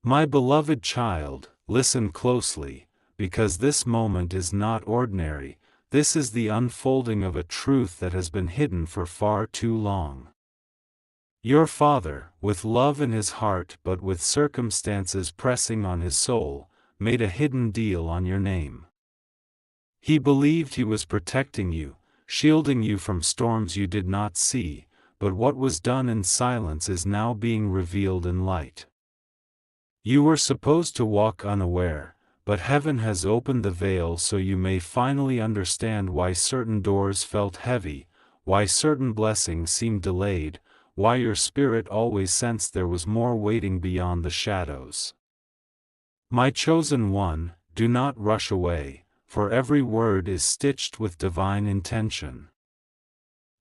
My beloved child, listen closely, because this moment is not ordinary. This is the unfolding of a truth that has been hidden for far too long. Your father, with love in his heart but with circumstances pressing on his soul, made a hidden deal on your name. He believed he was protecting you, shielding you from storms you did not see, but what was done in silence is now being revealed in light. You were supposed to walk unaware, but heaven has opened the veil so you may finally understand why certain doors felt heavy, why certain blessings seemed delayed, why your spirit always sensed there was more waiting beyond the shadows. My chosen one, do not rush away, for every word is stitched with divine intention.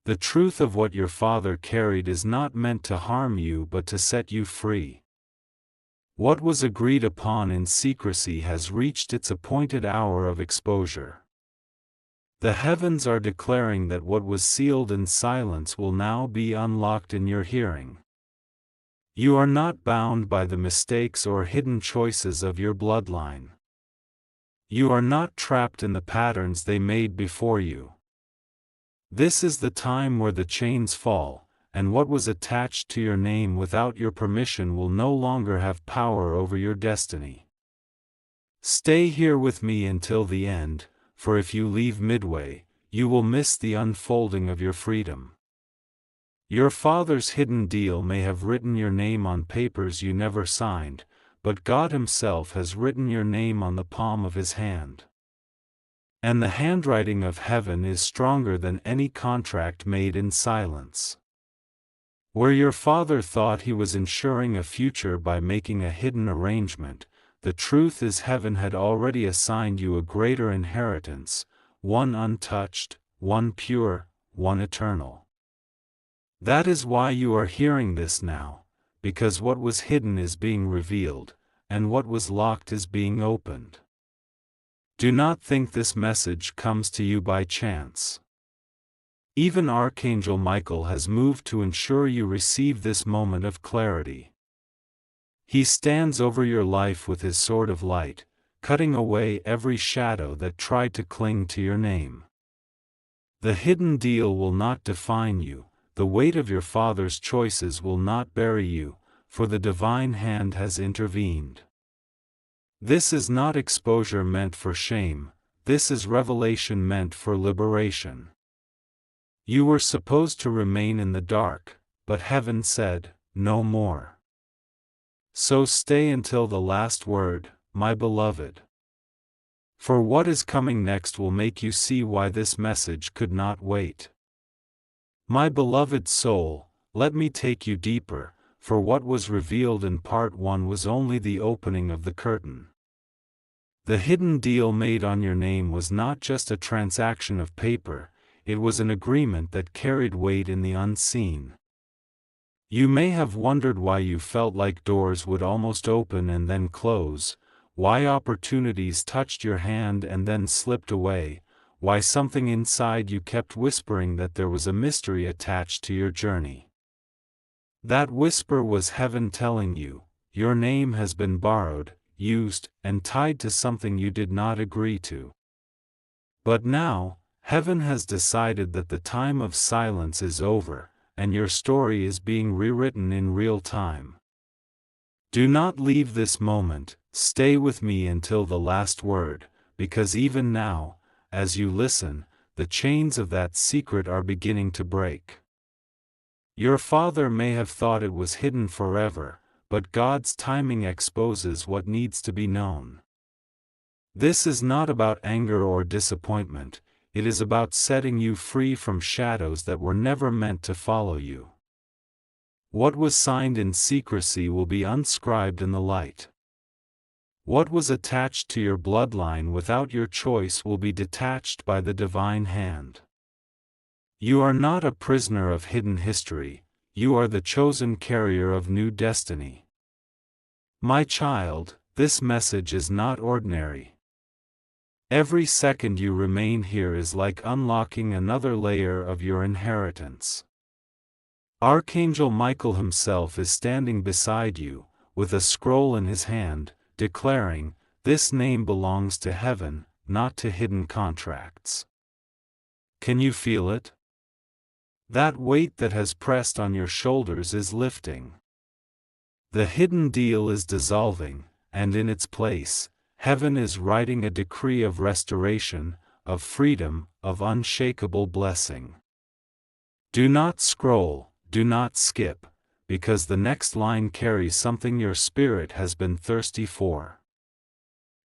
The truth of what your father carried is not meant to harm you but to set you free. What was agreed upon in secrecy has reached its appointed hour of exposure. The heavens are declaring that what was sealed in silence will now be unlocked in your hearing. You are not bound by the mistakes or hidden choices of your bloodline. You are not trapped in the patterns they made before you. This is the time where the chains fall, and what was attached to your name without your permission will no longer have power over your destiny. Stay here with me until the end, for if you leave midway, you will miss the unfolding of your freedom. Your father's hidden deal may have written your name on papers you never signed, but God Himself has written your name on the palm of His hand. And the handwriting of heaven is stronger than any contract made in silence. Where your father thought he was ensuring a future by making a hidden arrangement, the truth is heaven had already assigned you a greater inheritance, one untouched, one pure, one eternal. That is why you are hearing this now, because what was hidden is being revealed, and what was locked is being opened. Do not think this message comes to you by chance. Even Archangel Michael has moved to ensure you receive this moment of clarity. He stands over your life with his sword of light, cutting away every shadow that tried to cling to your name. The hidden deal will not define you, the weight of your father's choices will not bury you, for the divine hand has intervened. This is not exposure meant for shame, this is revelation meant for liberation. You were supposed to remain in the dark, but heaven said, no more. So stay until the last word, my beloved. For what is coming next will make you see why this message could not wait. My beloved soul, let me take you deeper, for what was revealed in part 1 was only the opening of the curtain. The hidden deal made on your name was not just a transaction of paper, it was an agreement that carried weight in the unseen. You may have wondered why you felt like doors would almost open and then close, why opportunities touched your hand and then slipped away, why something inside you kept whispering that there was a mystery attached to your journey. That whisper was heaven telling you, your name has been borrowed, used, and tied to something you did not agree to. But now, heaven has decided that the time of silence is over, and your story is being rewritten in real time. Do not leave this moment, stay with me until the last word, because even now, as you listen, the chains of that secret are beginning to break. Your father may have thought it was hidden forever, but God's timing exposes what needs to be known. This is not about anger or disappointment, it is about setting you free from shadows that were never meant to follow you. What was signed in secrecy will be unscribed in the light. What was attached to your bloodline without your choice will be detached by the divine hand. You are not a prisoner of hidden history, you are the chosen carrier of new destiny. My child, this message is not ordinary. Every second you remain here is like unlocking another layer of your inheritance. Archangel Michael himself is standing beside you, with a scroll in his hand, declaring, "This name belongs to heaven, not to hidden contracts." Can you feel it? That weight that has pressed on your shoulders is lifting. The hidden deal is dissolving, and in its place, heaven is writing a decree of restoration, of freedom, of unshakable blessing. Do not scroll, do not skip, because the next line carries something your spirit has been thirsty for.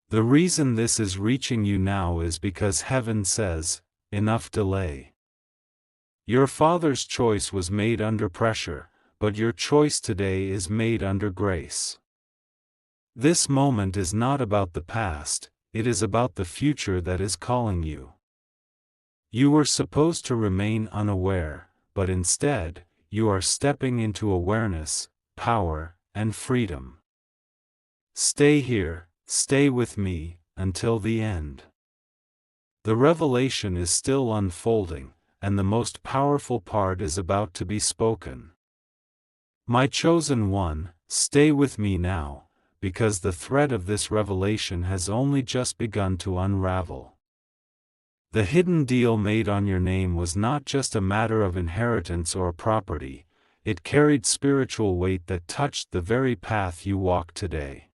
The reason this is reaching you now is because heaven says, "Enough delay." Your father's choice was made under pressure, but your choice today is made under grace. This moment is not about the past, it is about the future that is calling you. You were supposed to remain unaware, but instead, you are stepping into awareness, power, and freedom. Stay here, stay with me, until the end. The revelation is still unfolding, and the most powerful part is about to be spoken. My chosen one, stay with me now, because the thread of this revelation has only just begun to unravel. The hidden deal made on your name was not just a matter of inheritance or property, it carried spiritual weight that touched the very path you walk today.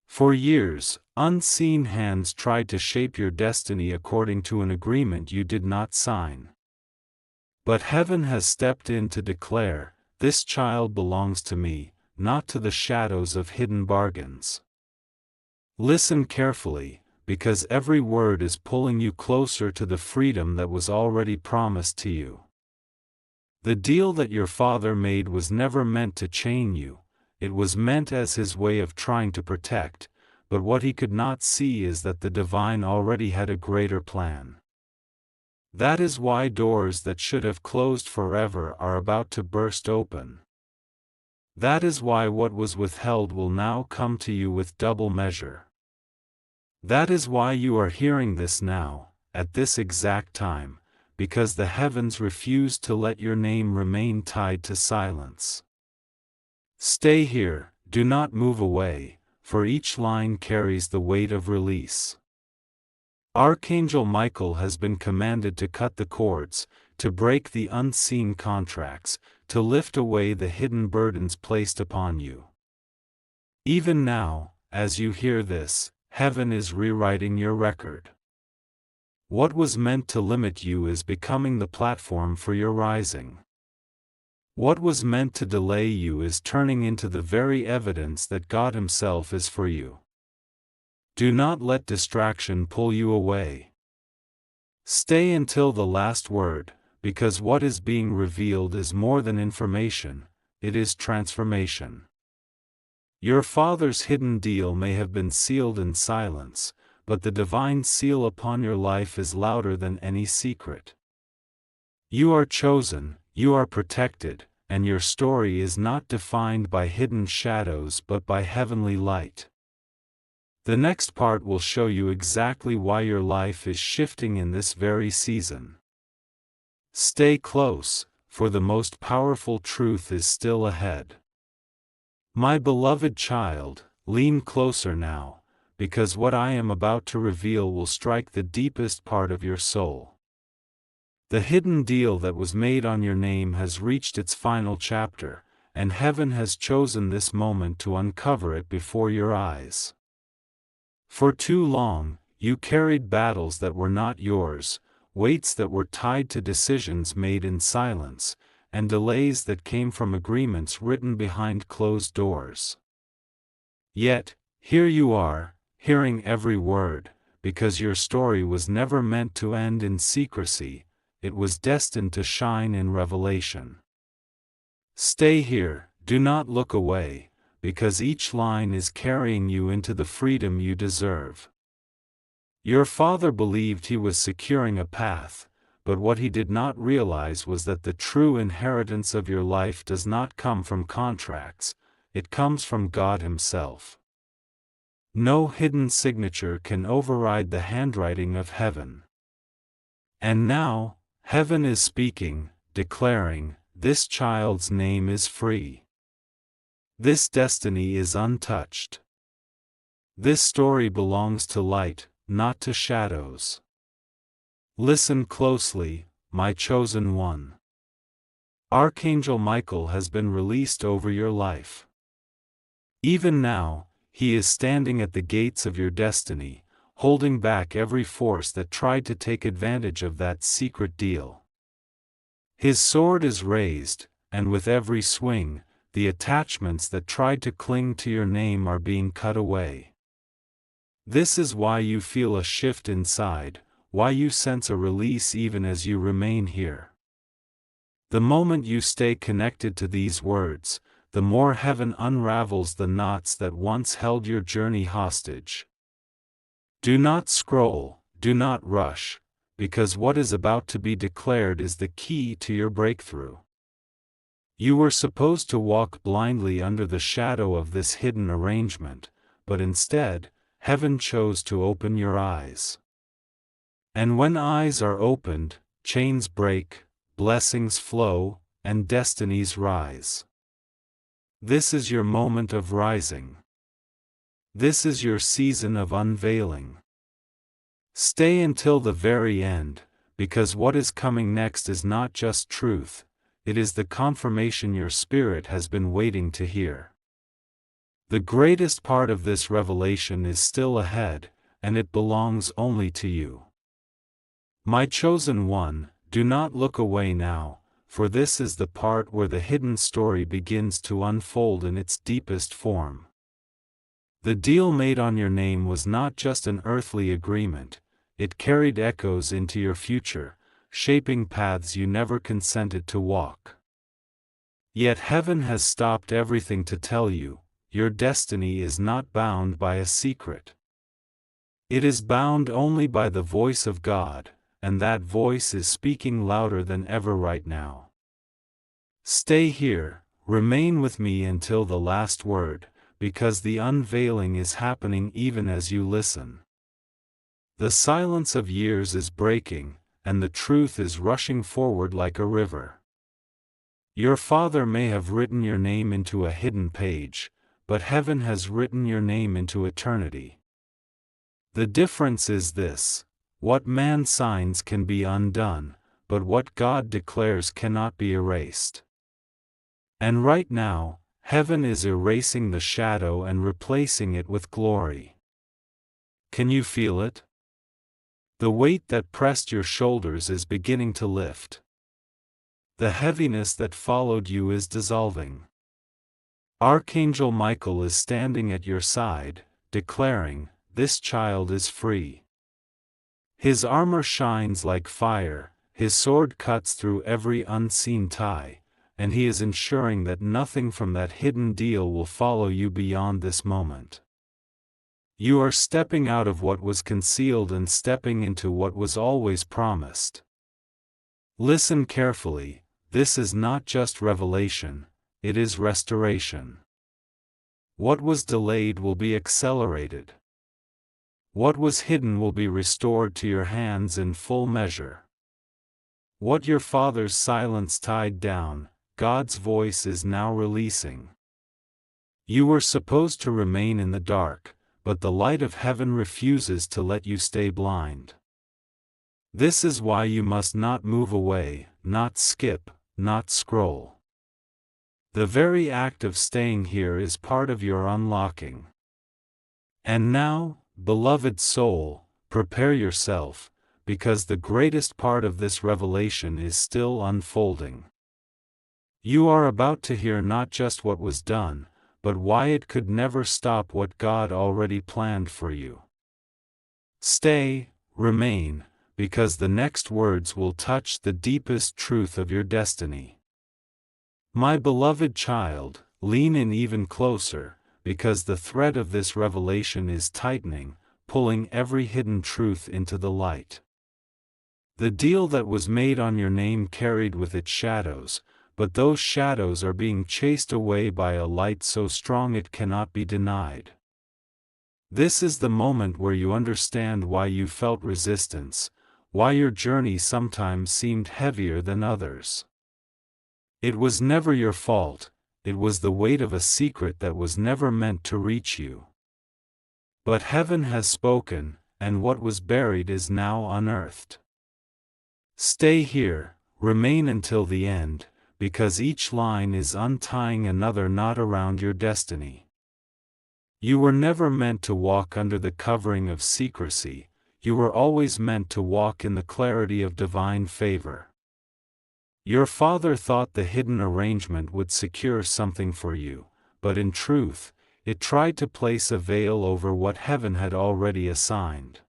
For years, unseen hands tried to shape your destiny according to an agreement you did not sign. But heaven has stepped in to declare, "This child belongs to me, not to the shadows of hidden bargains." Listen carefully, because every word is pulling you closer to the freedom that was already promised to you. The deal that your father made was never meant to chain you, it was meant as his way of trying to protect, but what he could not see is that the divine already had a greater plan. That is why doors that should have closed forever are about to burst open. That is why what was withheld will now come to you with double measure. That is why you are hearing this now, at this exact time, because the heavens refuse to let your name remain tied to silence. Stay here, do not move away, for each line carries the weight of release. Archangel Michael has been commanded to cut the cords, to break the unseen contracts, to lift away the hidden burdens placed upon you. Even now, as you hear this, heaven is rewriting your record. What was meant to limit you is becoming the platform for your rising. What was meant to delay you is turning into the very evidence that God Himself is for you. Do not let distraction pull you away. Stay until the last word, because what is being revealed is more than information, it is transformation. Your father's hidden deal may have been sealed in silence, but the divine seal upon your life is louder than any secret. You are chosen, you are protected, and your story is not defined by hidden shadows but by heavenly light. The next part will show you exactly why your life is shifting in this very season. Stay close, for the most powerful truth is still ahead. My beloved child, lean closer now, because what I am about to reveal will strike the deepest part of your soul. The hidden deal that was made on your name has reached its final chapter, and heaven has chosen this moment to uncover it before your eyes. For too long, you carried battles that were not yours, weights that were tied to decisions made in silence, and delays that came from agreements written behind closed doors. Yet, here you are, hearing every word, because your story was never meant to end in secrecy, it was destined to shine in revelation. Stay here, do not look away, because each line is carrying you into the freedom you deserve. Your father believed he was securing a path, but what he did not realize was that the true inheritance of your life does not come from contracts, it comes from God Himself. No hidden signature can override the handwriting of heaven. And now, heaven is speaking, declaring, "This child's name is free." This destiny is untouched. This story belongs to light, not to shadows. Listen closely, my chosen one. Archangel Michael has been released over your life. Even now, he is standing at the gates of your destiny, holding back every force that tried to take advantage of that secret deal. His sword is raised, and with every swing, the attachments that tried to cling to your name are being cut away. This is why you feel a shift inside, why you sense a release even as you remain here. The moment you stay connected to these words, the more heaven unravels the knots that once held your journey hostage. Do not scroll, do not rush, because what is about to be declared is the key to your breakthrough. You were supposed to walk blindly under the shadow of this hidden arrangement, but instead, heaven chose to open your eyes. And when eyes are opened, chains break, blessings flow, and destinies rise. This is your moment of rising. This is your season of unveiling. Stay until the very end, because what is coming next is not just truth, it is the confirmation your spirit has been waiting to hear. The greatest part of this revelation is still ahead, and it belongs only to you. My chosen one, do not look away now, for this is the part where the hidden story begins to unfold in its deepest form. The deal made on your name was not just an earthly agreement, it carried echoes into your future, shaping paths you never consented to walk. Yet heaven has stopped everything to tell you, your destiny is not bound by a secret. It is bound only by the voice of God, and that voice is speaking louder than ever right now. Stay here, remain with me until the last word, because the unveiling is happening even as you listen. The silence of years is breaking, and the truth is rushing forward like a river. Your father may have written your name into a hidden page, but heaven has written your name into eternity. The difference is this: what man signs can be undone, but what God declares cannot be erased. And right now, heaven is erasing the shadow and replacing it with glory. Can you feel it? The weight that pressed your shoulders is beginning to lift. The heaviness that followed you is dissolving. Archangel Michael is standing at your side, declaring, "This child is free." His armor shines like fire, his sword cuts through every unseen tie, and he is ensuring that nothing from that hidden deal will follow you beyond this moment. You are stepping out of what was concealed and stepping into what was always promised. Listen carefully, this is not just revelation, it is restoration. What was delayed will be accelerated. What was hidden will be restored to your hands in full measure. What your father's silence tied down, God's voice is now releasing. You were supposed to remain in the dark, but the light of heaven refuses to let you stay blind. This is why you must not move away, not skip, not scroll. The very act of staying here is part of your unlocking. And now, beloved soul, prepare yourself, because the greatest part of this revelation is still unfolding. You are about to hear not just what was done, but why it could never stop what God already planned for you. Stay, remain, because the next words will touch the deepest truth of your destiny. My beloved child, lean in even closer, because the thread of this revelation is tightening, pulling every hidden truth into the light. The deal that was made on your name carried with it shadows, but those shadows are being chased away by a light so strong it cannot be denied. This is the moment where you understand why you felt resistance, why your journey sometimes seemed heavier than others. It was never your fault, it was the weight of a secret that was never meant to reach you. But heaven has spoken, and what was buried is now unearthed. Stay here, remain until the end, because each line is untying another knot around your destiny. You were never meant to walk under the covering of secrecy, you were always meant to walk in the clarity of divine favor. Your father thought the hidden arrangement would secure something for you, but in truth, it tried to place a veil over what heaven had already assigned.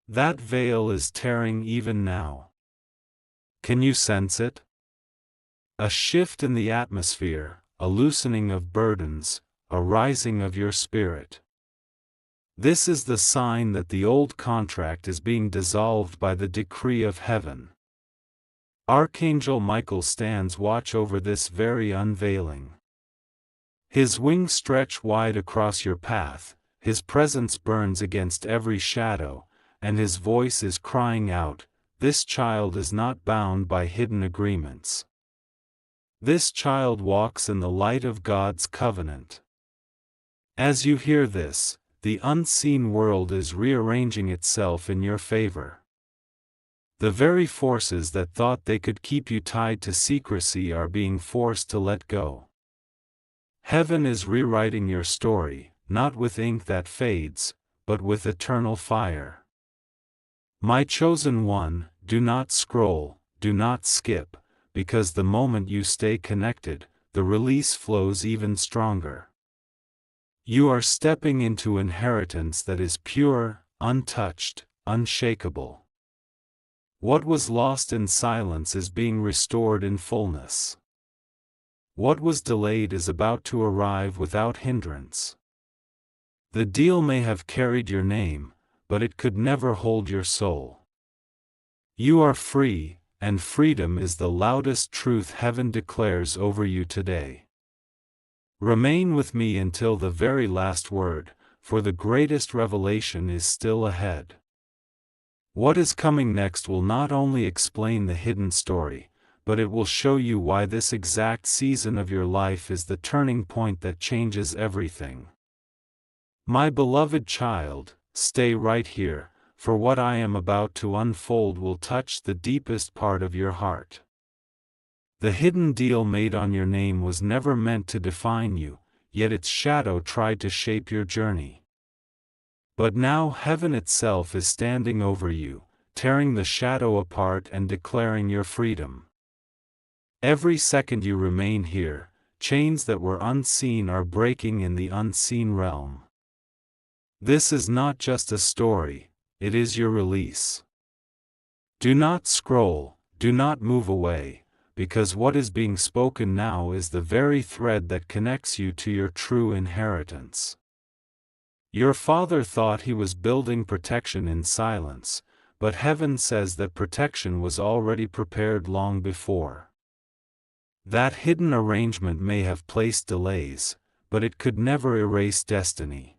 That veil is tearing even now. Can you sense it? A shift in the atmosphere, a loosening of burdens, a rising of your spirit. This is the sign that the old contract is being dissolved by the decree of heaven. Archangel Michael stands watch over this very unveiling. His wings stretch wide across your path, his presence burns against every shadow, and his voice is crying out, "This child is not bound by hidden agreements. This child walks in the light of God's covenant." As you hear this, the unseen world is rearranging itself in your favor. The very forces that thought they could keep you tied to secrecy are being forced to let go. Heaven is rewriting your story, not with ink that fades, but with eternal fire. My chosen one, do not scroll, do not skip, because the moment you stay connected, the release flows even stronger. You are stepping into inheritance that is pure, untouched, unshakable. What was lost in silence is being restored in fullness. What was delayed is about to arrive without hindrance. The deal may have carried your name, but it could never hold your soul. You are free, and freedom is the loudest truth heaven declares over you today. Remain with me until the very last word, for the greatest revelation is still ahead. What is coming next will not only explain the hidden story, but it will show you why this exact season of your life is the turning point that changes everything. My beloved child, stay right here, for what I am about to unfold will touch the deepest part of your heart. The hidden deal made on your name was never meant to define you, yet its shadow tried to shape your journey. But now heaven itself is standing over you, tearing the shadow apart and declaring your freedom. Every second you remain here, chains that were unseen are breaking in the unseen realm. This is not just a story, it is your release. Do not scroll, do not move away, because what is being spoken now is the very thread that connects you to your true inheritance. Your father thought he was building protection in silence, but heaven says that protection was already prepared long before. That hidden arrangement may have placed delays, but it could never erase destiny.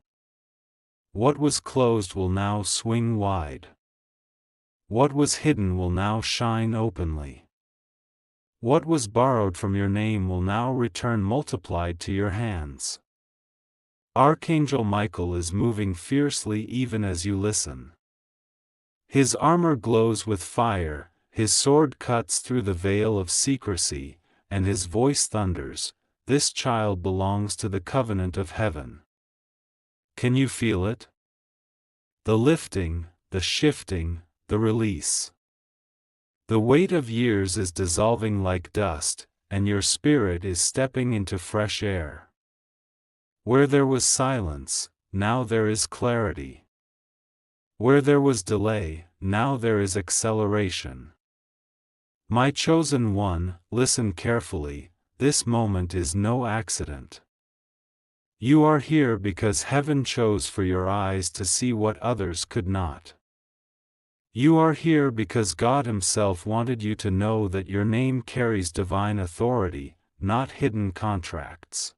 What was closed will now swing wide. What was hidden will now shine openly. What was borrowed from your name will now return multiplied to your hands. Archangel Michael is moving fiercely even as you listen. His armor glows with fire, his sword cuts through the veil of secrecy, and his voice thunders, "This child belongs to the covenant of heaven." Can you feel it? The lifting, the shifting, the release. The weight of years is dissolving like dust, and your spirit is stepping into fresh air. Where there was silence, now there is clarity. Where there was delay, now there is acceleration. My chosen one, listen carefully, this moment is no accident. You are here because heaven chose for your eyes to see what others could not. You are here because God Himself wanted you to know that your name carries divine authority, not hidden contracts.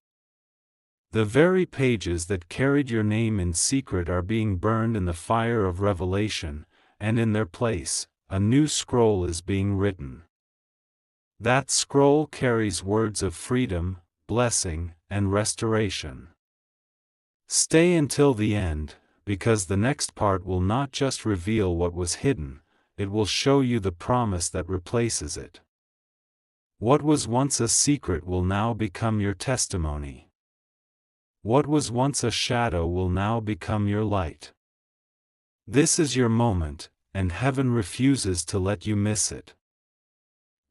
The very pages that carried your name in secret are being burned in the fire of revelation, and in their place, a new scroll is being written. That scroll carries words of freedom, blessing, and restoration. Stay until the end, because the next part will not just reveal what was hidden, it will show you the promise that replaces it. What was once a secret will now become your testimony. What was once a shadow will now become your light. This is your moment, and heaven refuses to let you miss it.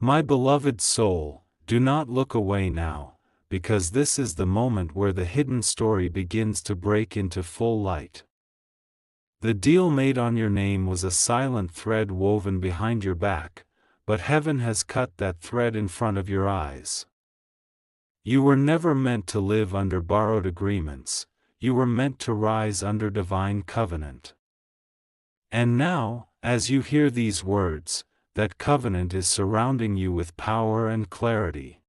My beloved soul, do not look away now, because this is the moment where the hidden story begins to break into full light. The deal made on your name was a silent thread woven behind your back, but heaven has cut that thread in front of your eyes. You were never meant to live under borrowed agreements, you were meant to rise under divine covenant. And now, as you hear these words, that covenant is surrounding you with power and clarity.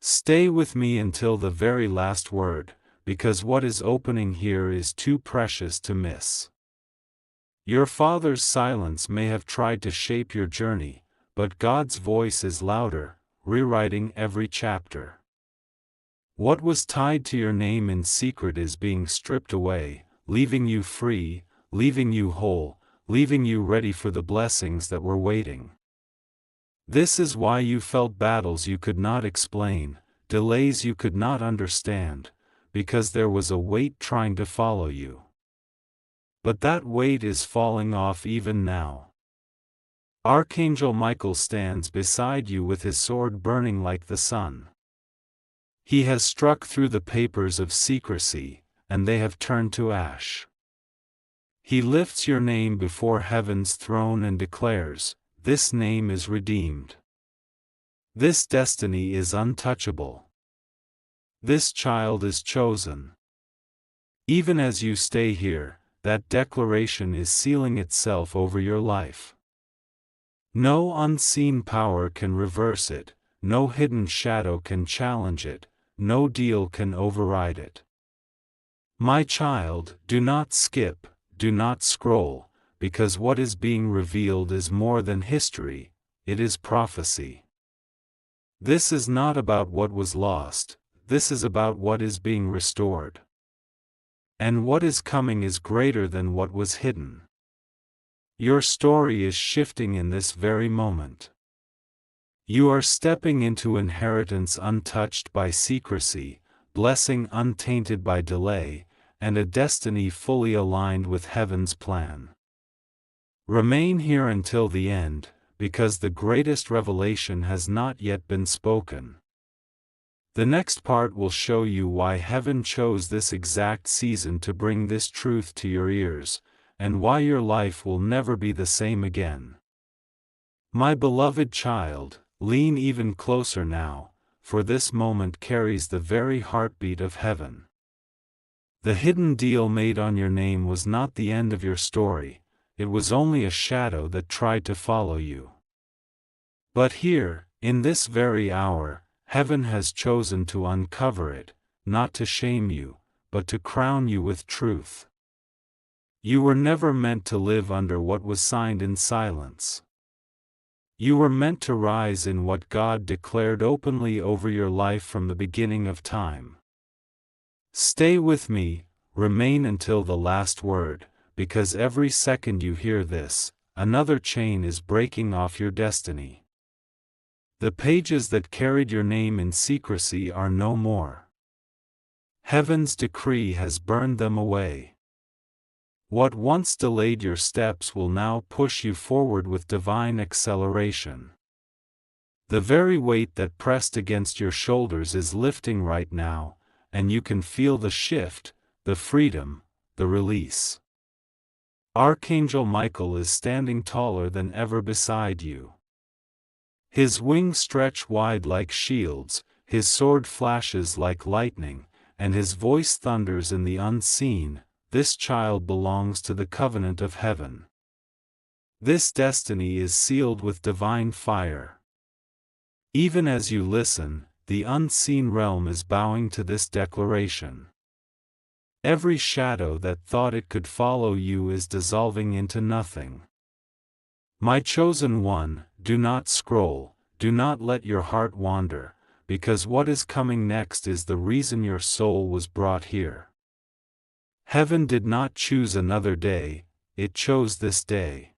Stay with me until the very last word, because what is opening here is too precious to miss. Your Father's silence may have tried to shape your journey, but God's voice is louder, rewriting every chapter. What was tied to your name in secret is being stripped away, leaving you free, leaving you whole, leaving you ready for the blessings that were waiting. This is why you felt battles you could not explain, delays you could not understand, because there was a weight trying to follow you. But that weight is falling off even now. Archangel Michael stands beside you with his sword burning like the sun. He has struck through the papers of secrecy, and they have turned to ash. He lifts your name before heaven's throne and declares, "This name is redeemed. This destiny is untouchable. This child is chosen." Even as you stay here, that declaration is sealing itself over your life. No unseen power can reverse it, no hidden shadow can challenge it, no deal can override it. My child, do not skip, do not scroll, because what is being revealed is more than history, it is prophecy. This is not about what was lost, this is about what is being restored. And what is coming is greater than what was hidden. Your story is shifting in this very moment. You are stepping into inheritance untouched by secrecy, blessing untainted by delay, and a destiny fully aligned with heaven's plan. Remain here until the end, because the greatest revelation has not yet been spoken. The next part will show you why heaven chose this exact season to bring this truth to your ears, and why your life will never be the same again. My beloved child, lean even closer now, for this moment carries the very heartbeat of heaven. The hidden deal made on your name was not the end of your story, it was only a shadow that tried to follow you. But here, in this very hour, heaven has chosen to uncover it, not to shame you, but to crown you with truth. You were never meant to live under what was signed in silence. You were meant to rise in what God declared openly over your life from the beginning of time. Stay with me, remain until the last word, because every second you hear this, another chain is breaking off your destiny. The pages that carried your name in secrecy are no more. Heaven's decree has burned them away. What once delayed your steps will now push you forward with divine acceleration. The very weight that pressed against your shoulders is lifting right now, and you can feel the shift, the freedom, the release. Archangel Michael is standing taller than ever beside you. His wings stretch wide like shields, his sword flashes like lightning, and his voice thunders in the unseen. This child belongs to the covenant of heaven. This destiny is sealed with divine fire. Even as you listen, the unseen realm is bowing to this declaration. Every shadow that thought it could follow you is dissolving into nothing. My chosen one, do not scroll, do not let your heart wander, because what is coming next is the reason your soul was brought here. Heaven did not choose another day, it chose this day.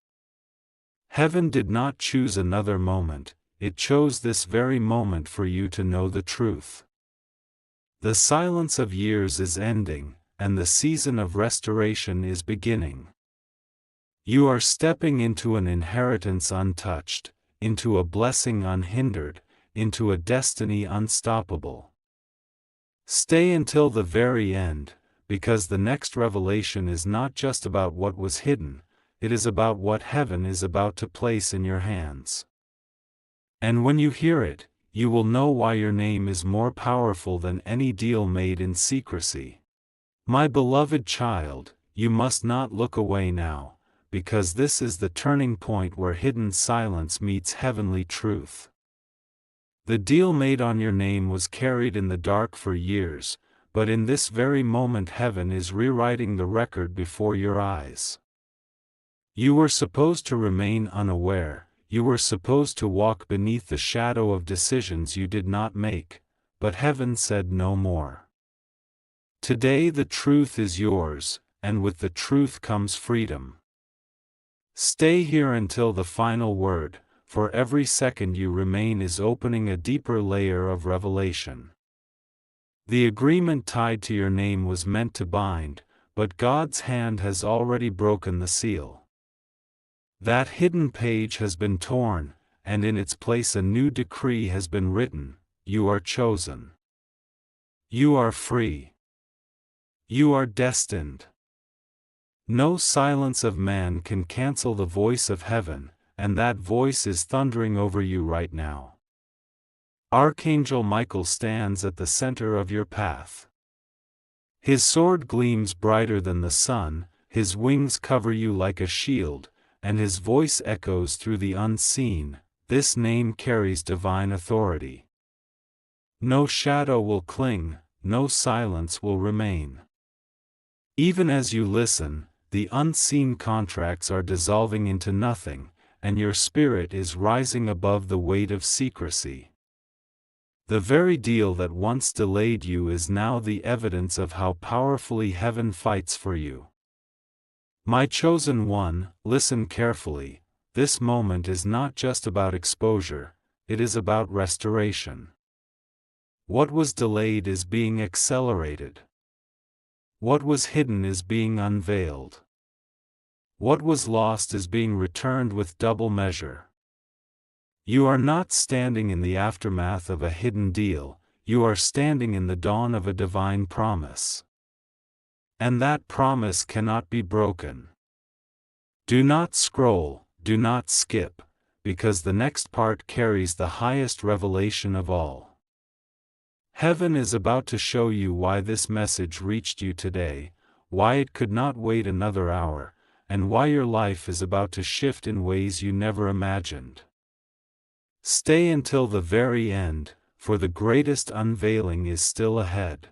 Heaven did not choose another moment, it chose this very moment for you to know the truth. The silence of years is ending, and the season of restoration is beginning. You are stepping into an inheritance untouched, into a blessing unhindered, into a destiny unstoppable. Stay until the very end, because the next revelation is not just about what was hidden, it is about what heaven is about to place in your hands. And when you hear it, you will know why your name is more powerful than any deal made in secrecy. My beloved child, you must not look away now, because this is the turning point where hidden silence meets heavenly truth. The deal made on your name was carried in the dark for years, but in this very moment heaven is rewriting the record before your eyes. You were supposed to remain unaware, you were supposed to walk beneath the shadow of decisions you did not make, but heaven said no more. Today the truth is yours, and with the truth comes freedom. Stay here until the final word, for every second you remain is opening a deeper layer of revelation. The agreement tied to your name was meant to bind, but God's hand has already broken the seal. That hidden page has been torn, and in its place a new decree has been written: you are chosen. You are free. You are destined. No silence of man can cancel the voice of heaven, and that voice is thundering over you right now. Archangel Michael stands at the center of your path. His sword gleams brighter than the sun, his wings cover you like a shield, and his voice echoes through the unseen. This name carries divine authority. No shadow will cling, no silence will remain. Even as you listen, the unseen contracts are dissolving into nothing, and your spirit is rising above the weight of secrecy. The very deal that once delayed you is now the evidence of how powerfully heaven fights for you. My chosen one, listen carefully. This moment is not just about exposure, it is about restoration. What was delayed is being accelerated. What was hidden is being unveiled. What was lost is being returned with double measure. You are not standing in the aftermath of a hidden deal, you are standing in the dawn of a divine promise. And that promise cannot be broken. Do not scroll, do not skip, because the next part carries the highest revelation of all. Heaven is about to show you why this message reached you today, why it could not wait another hour, and why your life is about to shift in ways you never imagined. Stay until the very end, for the greatest unveiling is still ahead.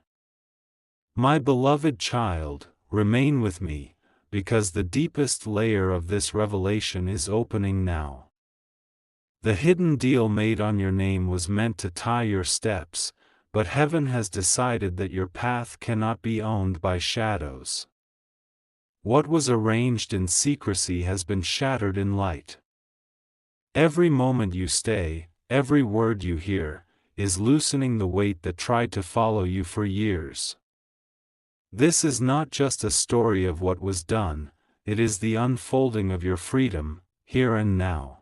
My beloved child, remain with me, because the deepest layer of this revelation is opening now. The hidden deal made on your name was meant to tie your steps, but heaven has decided that your path cannot be owned by shadows. What was arranged in secrecy has been shattered in light. Every moment you stay, every word you hear, is loosening the weight that tried to follow you for years. This is not just a story of what was done, it is the unfolding of your freedom, here and now.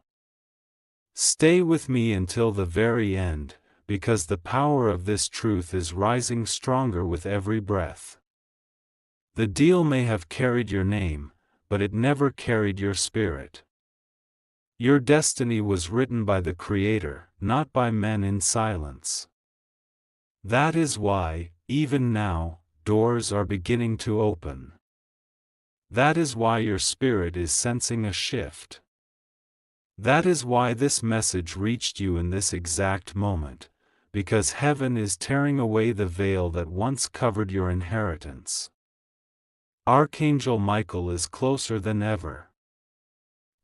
Stay with me until the very end, because the power of this truth is rising stronger with every breath. The deal may have carried your name, but it never carried your spirit. Your destiny was written by the Creator, not by men in silence. That is why, even now, doors are beginning to open. That is why your spirit is sensing a shift. That is why this message reached you in this exact moment, because heaven is tearing away the veil that once covered your inheritance. Archangel Michael is closer than ever.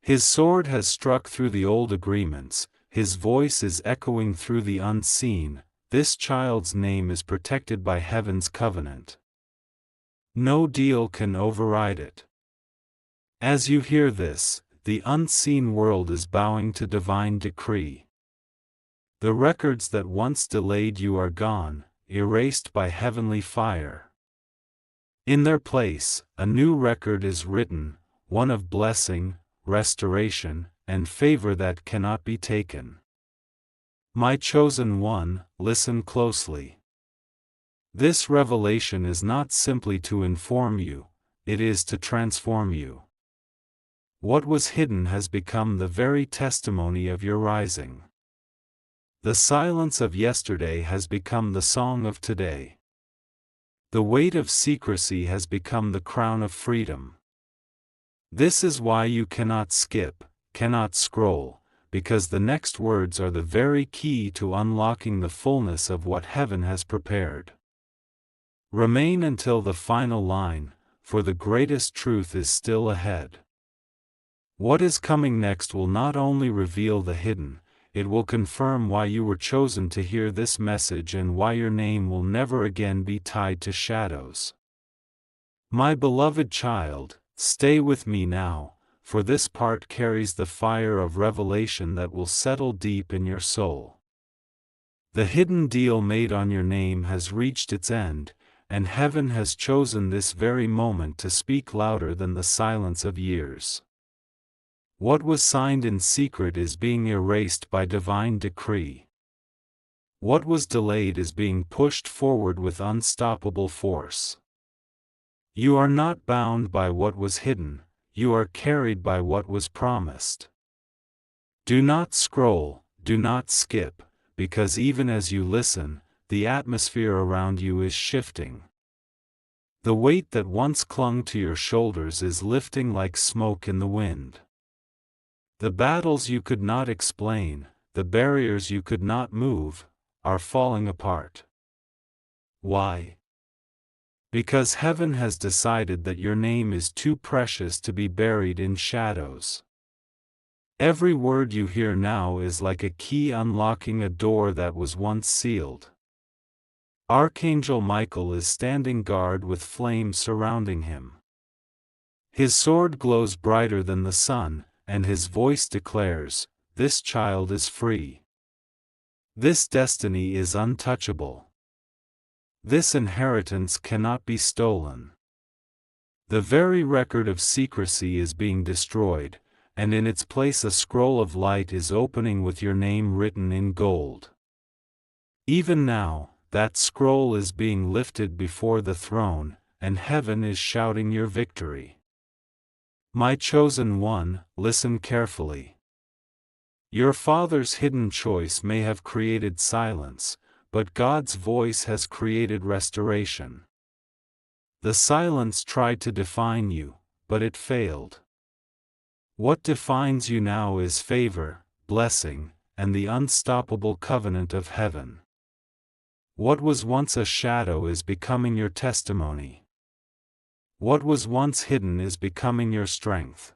His sword has struck through the old agreements, his voice is echoing through the unseen. this child's name is protected by heaven's covenant. No deal can override it. As you hear this, the unseen world is bowing to divine decree. The records that once delayed you are gone, erased by heavenly fire. In their place, a new record is written, one of blessing, restoration, and favor that cannot be taken. My chosen one, listen closely. This revelation is not simply to inform you, it is to transform you. What was hidden has become the very testimony of your rising. The silence of yesterday has become the song of today. The weight of secrecy has become the crown of freedom. This is why you cannot skip, cannot scroll, because the next words are the very key to unlocking the fullness of what heaven has prepared. Remain until the final line, for the greatest truth is still ahead. What is coming next will not only reveal the hidden, it will confirm why you were chosen to hear this message and why your name will never again be tied to shadows. My beloved child, stay with me now, for this part carries the fire of revelation that will settle deep in your soul. The hidden deal made on your name has reached its end, and heaven has chosen this very moment to speak louder than the silence of years. What was signed in secret is being erased by divine decree. What was delayed is being pushed forward with unstoppable force. You are not bound by what was hidden, you are carried by what was promised. Do not scroll, do not skip, because even as you listen, the atmosphere around you is shifting. The weight that once clung to your shoulders is lifting like smoke in the wind. The battles you could not explain, the barriers you could not move, are falling apart. Why? Because heaven has decided that your name is too precious to be buried in shadows. Every word you hear now is like a key unlocking a door that was once sealed. Archangel Michael is standing guard with flames surrounding him. His sword glows brighter than the sun, and his voice declares, "This child is free. This destiny is untouchable. This inheritance cannot be stolen." The very record of secrecy is being destroyed, and in its place a scroll of light is opening with your name written in gold. Even now, that scroll is being lifted before the throne, and heaven is shouting your victory. My chosen one, listen carefully. Your father's hidden choice may have created silence, but God's voice has created restoration. The silence tried to define you, but it failed. What defines you now is favor, blessing, and the unstoppable covenant of heaven. What was once a shadow is becoming your testimony. What was once hidden is becoming your strength.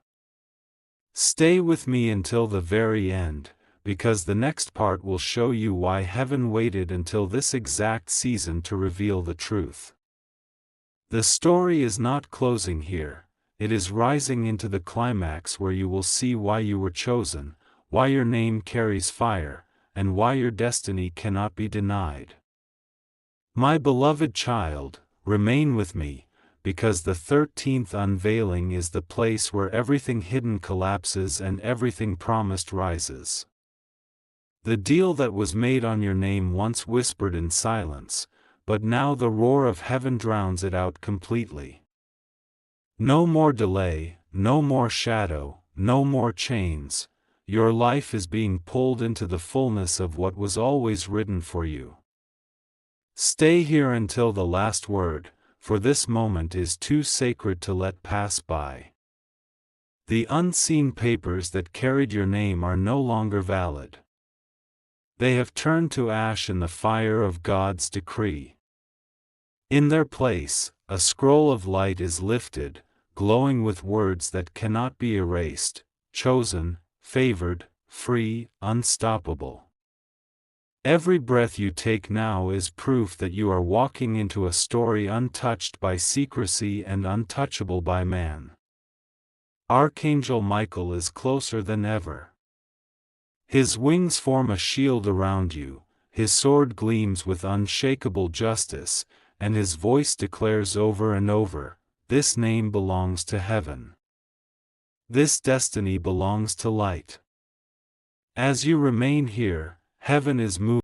Stay with me until the very end, because the next part will show you why heaven waited until this exact season to reveal the truth. The story is not closing here, it is rising into the climax where you will see why you were chosen, why your name carries fire, and why your destiny cannot be denied. My beloved child, remain with me, because the 13th unveiling is the place where everything hidden collapses and everything promised rises. The deal that was made on your name once whispered in silence, but now the roar of heaven drowns it out completely. No more delay, no more shadow, no more chains. Your life is being pulled into the fullness of what was always written for you. Stay here until the last word, for this moment is too sacred to let pass by. The unseen papers that carried your name are no longer valid. They have turned to ash in the fire of God's decree. In their place, a scroll of light is lifted, glowing with words that cannot be erased: chosen, favored, free, unstoppable. Every breath you take now is proof that you are walking into a story untouched by secrecy and untouchable by man. Archangel Michael is closer than ever. His wings form a shield around you, his sword gleams with unshakable justice, and his voice declares over and over, "This name belongs to heaven. This destiny belongs to light." As you remain here, heaven is moving.